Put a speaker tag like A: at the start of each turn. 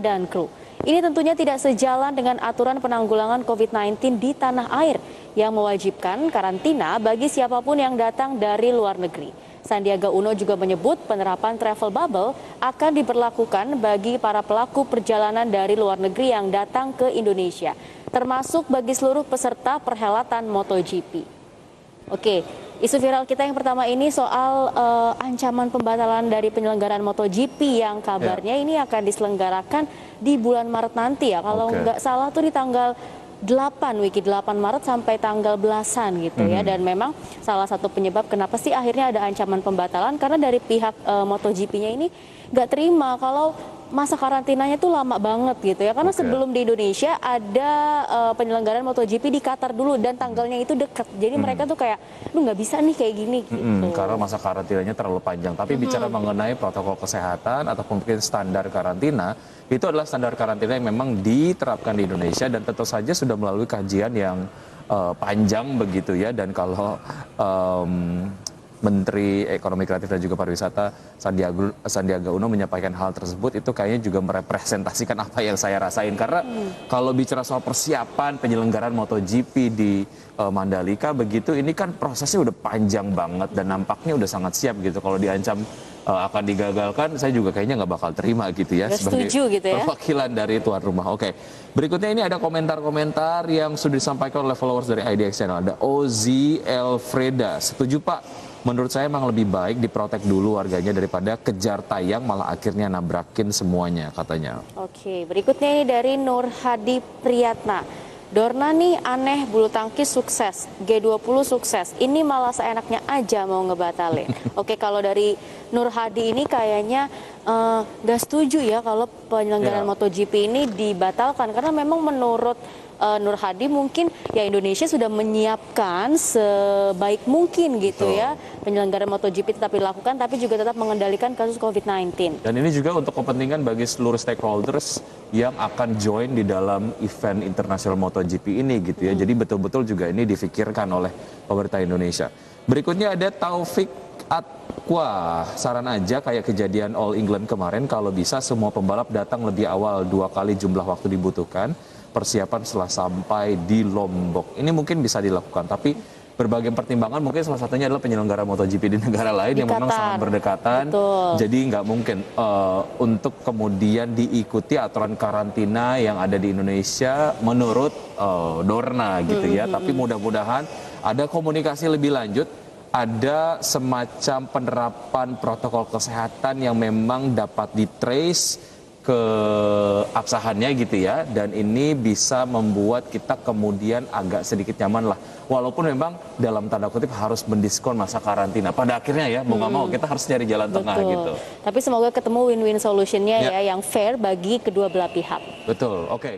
A: dan kru. Ini tentunya tidak sejalan dengan aturan penanggulangan COVID-19 di tanah air yang mewajibkan karantina bagi siapapun yang datang dari luar negeri. Sandiaga Uno juga menyebut penerapan travel bubble akan diberlakukan bagi para pelaku perjalanan dari luar negeri yang datang ke Indonesia, termasuk bagi seluruh peserta perhelatan MotoGP. Oke, isu viral kita yang pertama ini soal ancaman pembatalan dari penyelenggaraan MotoGP yang kabarnya ini akan diselenggarakan di bulan Maret nanti ya. Kalau nggak salah tuh di tanggal 8 Maret sampai tanggal belasan gitu ya. Dan memang salah satu penyebab kenapa sih akhirnya ada ancaman pembatalan karena dari pihak MotoGP-nya ini nggak terima kalau masa karantinanya tuh lama banget gitu ya. Karena sebelum di Indonesia ada penyelenggaraan MotoGP di Qatar dulu dan tanggalnya itu dekat. Jadi mereka tuh kayak, lu nggak bisa nih kayak gini gitu.
B: Karena masa karantinanya terlalu panjang. Tapi bicara mengenai protokol kesehatan ataupun mungkin standar karantina, itu adalah standar karantina yang memang diterapkan di Indonesia dan tentu saja sudah melalui kajian yang panjang begitu ya. Dan kalau Menteri Ekonomi Kreatif dan juga Pariwisata Sandiaga Uno menyampaikan hal tersebut, itu kayaknya juga merepresentasikan apa yang saya rasain. Karena kalau bicara soal persiapan penyelenggaraan MotoGP di Mandalika begitu, ini kan prosesnya udah panjang banget dan nampaknya udah sangat siap gitu. Kalau diancam akan digagalkan, saya juga kayaknya nggak bakal terima gitu ya, sebagai
A: gitu ya?
B: perwakilan dari tuan rumah. Oke, berikutnya ini ada komentar-komentar yang sudah disampaikan oleh followers dari IDX Channel. Ada Ozi Elfreda, setuju Pak. Menurut saya emang lebih baik diprotek dulu warganya daripada kejar tayang malah akhirnya nabrakin semuanya katanya.
A: Oke, berikutnya ini dari Nur Hadi Priyatna. Dorna nih aneh, bulu tangkis sukses, G20 sukses, ini malah seenaknya aja mau ngebatalin. Oke, kalau dari Nur Hadi ini kayaknya nggak setuju ya kalau penyelenggaraan MotoGP ini dibatalkan. Karena memang menurut Nur Hadi mungkin ya Indonesia sudah menyiapkan sebaik mungkin gitu ya penyelenggaraan MotoGP tetap dilakukan tapi juga tetap mengendalikan kasus COVID-19.
B: Dan ini juga untuk kepentingan bagi seluruh stakeholders yang akan join di dalam event internasional MotoGP ini gitu ya. Jadi betul-betul juga ini difikirkan oleh pemerintah Indonesia. Berikutnya ada Taufik Atqua, saran aja kayak kejadian All England kemarin, kalau bisa semua pembalap datang lebih awal 2 kali jumlah waktu dibutuhkan. Persiapan setelah sampai di Lombok. Ini mungkin bisa dilakukan, tapi berbagai pertimbangan mungkin salah satunya adalah penyelenggara MotoGP di negara lain yang memang sangat berdekatan. Jadi nggak mungkin untuk kemudian diikuti aturan karantina yang ada di Indonesia menurut Dorna gitu ya. Tapi mudah-mudahan ada komunikasi lebih lanjut, ada semacam penerapan protokol kesehatan yang memang dapat ditrace ke absahannya gitu ya, dan ini bisa membuat kita kemudian agak sedikit nyaman lah, walaupun memang dalam tanda kutip harus mendiskon masa karantina pada akhirnya ya, mau nggak mau kita harus cari jalan tengah gitu.
A: Tapi semoga ketemu win-win solutionnya ya yang fair bagi kedua belah pihak.
B: Betul, oke.